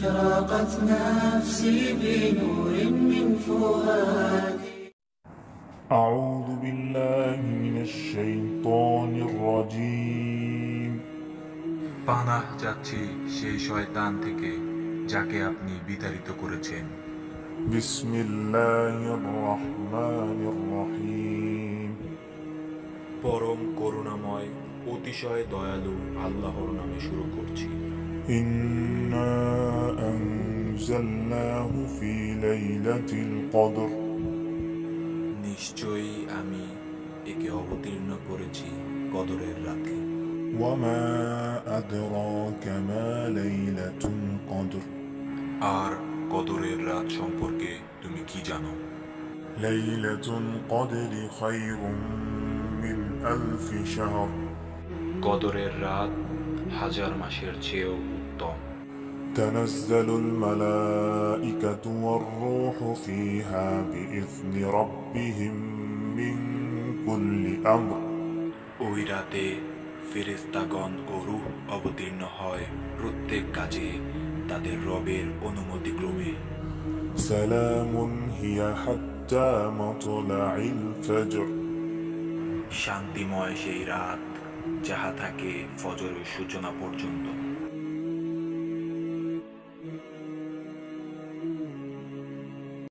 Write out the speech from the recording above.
أشرقت نفسي بنور من فؤادي أعوذ بالله من الشيطان الرجيم পানাহ চাচ্ছি সেই শয়তান থেকে যাকে আপনি বিতাড়িত করেছেন। بسم الله الرحمن الرحيم পরম করুণাময় অতিশয় দয়ালু আল্লাহর নামে শুরু করছি। إنا أنزلناه في ليلة القدر নিশ্চয়ই আমি একে অবতীর্ণ করেছি কদরের রাতে। وما أدراك ما ليلة القدر আর কদরের রাত সম্পর্কে তুমি কি জানো? ليلة القدر خير من 1000 شهر কদরের রাত হাজার মাসের চেয়েও উত্তম। تنزل الملائكة والروح فيها بإذن ربهم من كل أمر ওই রাতে ফেরেশতাগণ ও রূহ অবতীর্ণ হয় প্রত্যেক কাজে তাদের রবের অনুমতিক্রমে। سلام هي حتى مطلع الفجر শান্তিময় সেই রাত যাহা থাকে ফজরের সূচনা পর্যন্ত।